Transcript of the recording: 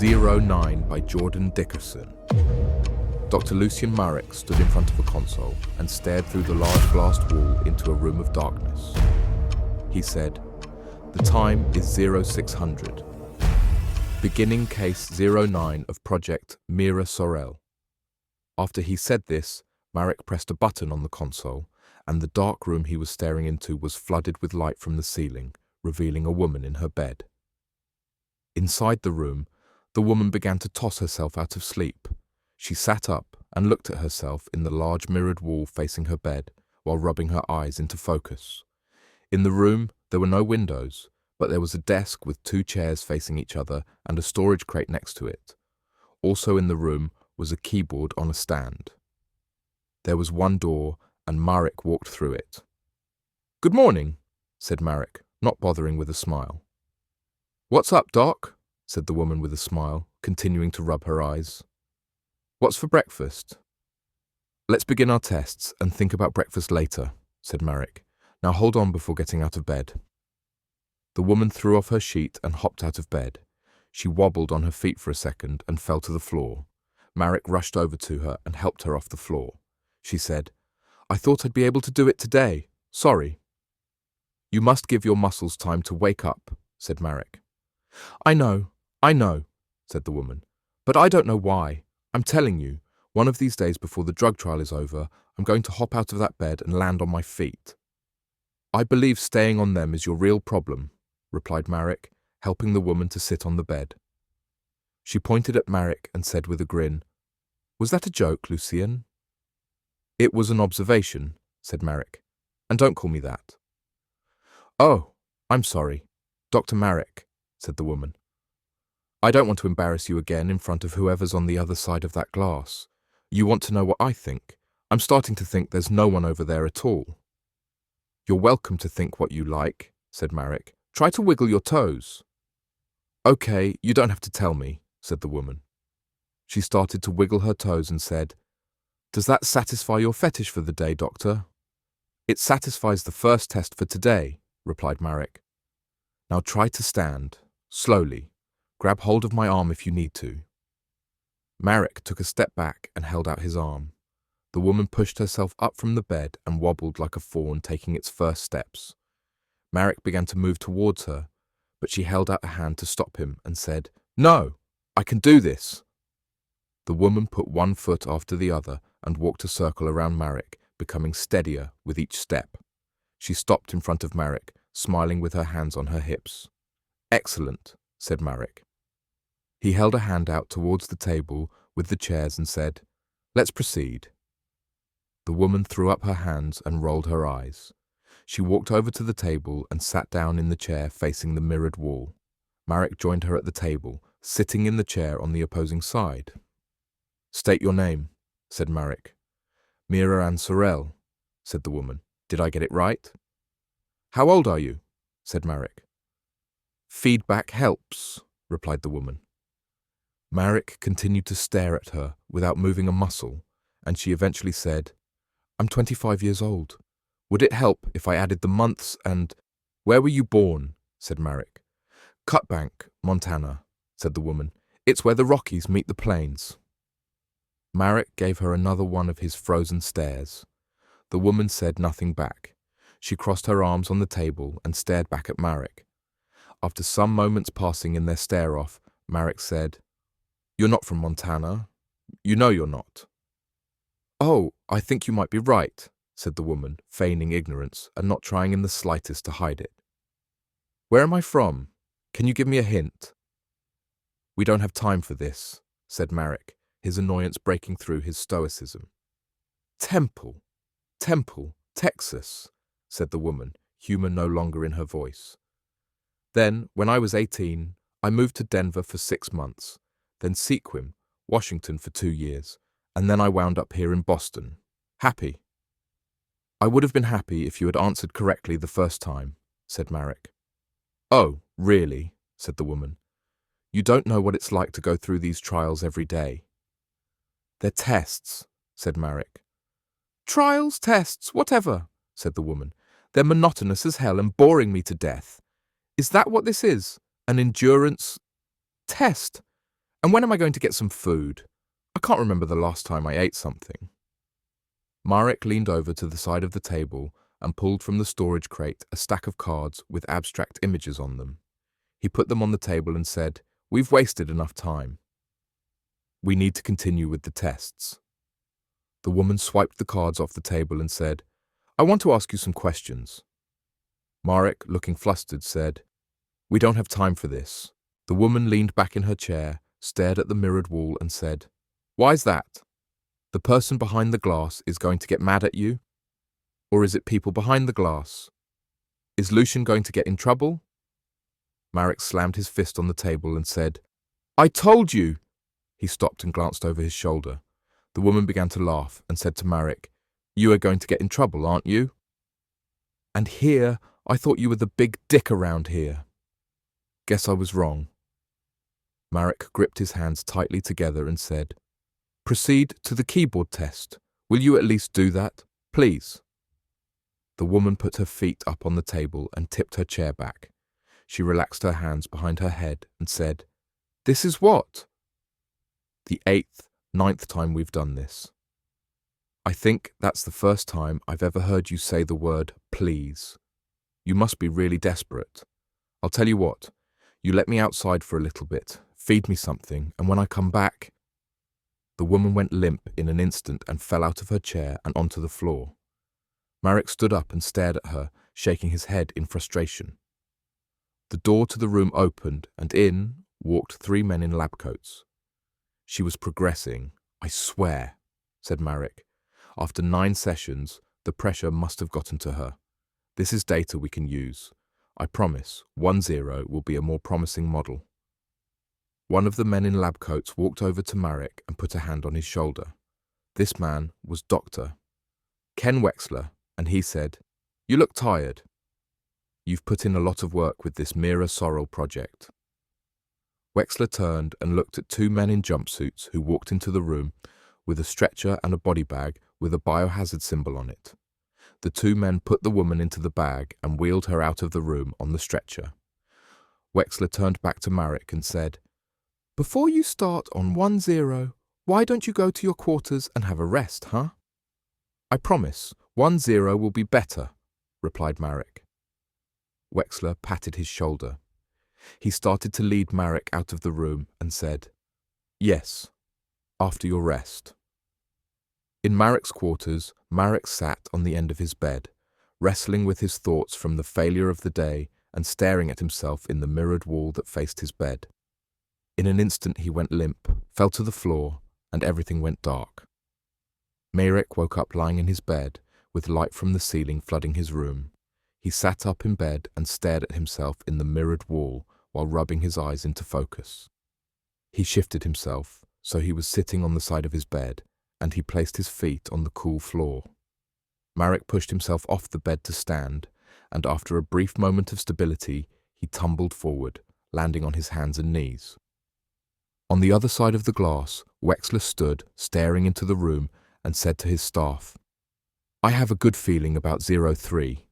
09 by Jordan Dickerson. Dr. Lucien Marek stood in front of a console and stared through the large glass wall into a room of darkness. He said, "The time is 0600. Beginning case 09 of Project Mira Sorel." After he said this, Marek pressed a button on the console, and the dark room he was staring into was flooded with light from the ceiling, revealing a woman in her bed. Inside the room, the woman began to toss herself out of sleep. She sat up and looked at herself in the large mirrored wall facing her bed while rubbing her eyes into focus. In the room, there were no windows, but there was a desk with 2 chairs facing each other and a storage crate next to it. Also in the room was a keyboard on a stand. There was one door, and Marek walked through it. "Good morning," said Marek, not bothering with a smile. "What's up, Doc?" said the woman with a smile, continuing to rub her eyes. "What's for breakfast?" "Let's begin our tests and think about breakfast later," said Marek. "Now hold on before getting out of bed." The woman threw off her sheet and hopped out of bed. She wobbled on her feet for a second and fell to the floor. Marek rushed over to her and helped her off the floor. She said, "I thought I'd be able to do it today. Sorry." "You must give your muscles time to wake up," said Marek. I know, said the woman. "But I don't know why. I'm telling you, one of these days before the drug trial is over, I'm going to hop out of that bed and land on my feet." "I believe staying on them is your real problem," replied Marek, helping the woman to sit on the bed. She pointed at Marek and said with a grin, "Was that a joke, Lucien?" "It was an observation," said Marek. "And don't call me that." "Oh, I'm sorry. Dr. Marek," said the woman. "I don't want to embarrass you again in front of whoever's on the other side of that glass. You want to know what I think? I'm starting to think there's no one over there at all." "You're welcome to think what you like," said Marek. "Try to wiggle your toes." "Okay, you don't have to tell me," said the woman. She started to wiggle her toes and said, "Does that satisfy your fetish for the day, doctor?" "It satisfies the first test for today," replied Marek. "Now try to stand. Slowly. Grab hold of my arm if you need to." Marek took a step back and held out his arm. The woman pushed herself up from the bed and wobbled like a fawn taking its first steps. Marek began to move towards her, but she held out a hand to stop him and said, "No, I can do this." The woman put one foot after the other and walked a circle around Marek, becoming steadier with each step. She stopped in front of Marek, smiling with her hands on her hips. "Excellent," said Marek. He held a hand out towards the table with the chairs and said, "Let's proceed." The woman threw up her hands and rolled her eyes. She walked over to the table and sat down in the chair facing the mirrored wall. Marek joined her at the table, sitting in the chair on the opposing side. "State your name," said Marek. "Mira Sorel," said the woman. "Did I get it right?" "How old are you?" said Marek. "Feedback helps," replied the woman. Marek continued to stare at her without moving a muscle, and she eventually said, "I'm 25 years old. Would it help if I added the months and—" "Where were you born?" said Marek. "Cutbank, Montana," said the woman. "It's where the Rockies meet the plains." Marek gave her another one of his frozen stares. The woman said nothing back. She crossed her arms on the table and stared back at Marek. After some moments passing in their stare-off, Marek said, "You're not from Montana. You know you're not." "Oh, I think you might be right," said the woman, feigning ignorance and not trying in the slightest to hide it. "Where am I from? Can you give me a hint?" "We don't have time for this," said Marek, his annoyance breaking through his stoicism. Temple, Texas," said the woman, humor no longer in her voice. "Then, when I was 18, I moved to Denver for 6 months, then Sequim, Washington for 2 years, and then I wound up here in Boston. Happy." "I would have been happy if you had answered correctly the first time," said Marek. "Oh, really?" said the woman. "You don't know what it's like to go through these trials every day." "They're tests," said Marek. "Trials, tests, whatever," said the woman. "They're monotonous as hell and boring me to death. Is that what this is? An endurance test? And when am I going to get some food? I can't remember the last time I ate something. Marek leaned over to the side of the table and pulled from the storage crate a stack of cards with abstract images on them. He put them on the table and said, "We've wasted enough time. We need to continue with the tests." The woman swiped the cards off the table and said, "I want to ask you some questions." Marek, looking flustered, said, "We don't have time for this." The woman leaned back in her chair, stared at the mirrored wall and said, "Why's that? The person behind the glass is going to get mad at you? Or is it people behind the glass? Is Lucian going to get in trouble?" Marek slammed his fist on the table and said, "I told you!" He stopped and glanced over his shoulder. The woman began to laugh and said to Marek, "You are going to get in trouble, aren't you? And here, I thought you were the big dick around here. Guess I was wrong." Marek gripped his hands tightly together and said, "Proceed to the keyboard test. Will you at least do that, please?" The woman put her feet up on the table and tipped her chair back. She relaxed her hands behind her head and said, "This is what?" "The 8th, 9th time we've done this. I think that's the first time I've ever heard you say the word please. You must be really desperate. I'll tell you what, you let me outside for a little bit, feed me something, and when I come back..." The woman went limp in an instant and fell out of her chair and onto the floor. Marek stood up and stared at her, shaking his head in frustration. The door to the room opened and in walked 3 men in lab coats. "She was progressing, I swear," said Marek. "After 9 sessions, the pressure must have gotten to her. This is data we can use. I promise 1-0 will be a more promising model." One of the men in lab coats walked over to Marek and put a hand on his shoulder. This man was Dr. Ken Wexler, and he said, "You look tired. You've put in a lot of work with this Mira Sorrel project." Wexler turned and looked at 2 men in jumpsuits who walked into the room with a stretcher and a body bag with a biohazard symbol on it. The 2 men put the woman into the bag and wheeled her out of the room on the stretcher. Wexler turned back to Marek and said, "Before you start on 1-0, why don't you go to your quarters and have a rest, huh?" "I promise 1-0 will be better," replied Marek. Wexler patted his shoulder. He started to lead Marek out of the room and said, "Yes, after your rest." In Marek's quarters, Marek sat on the end of his bed, wrestling with his thoughts from the failure of the day and staring at himself in the mirrored wall that faced his bed. In an instant he went limp, fell to the floor, and everything went dark. Marek woke up lying in his bed, with light from the ceiling flooding his room. He sat up in bed and stared at himself in the mirrored wall while rubbing his eyes into focus. He shifted himself, so he was sitting on the side of his bed, and he placed his feet on the cool floor. Marek pushed himself off the bed to stand, and after a brief moment of stability, he tumbled forward, landing on his hands and knees. On the other side of the glass, Wexler stood, staring into the room, and said to his staff, "I have a good feeling about 03.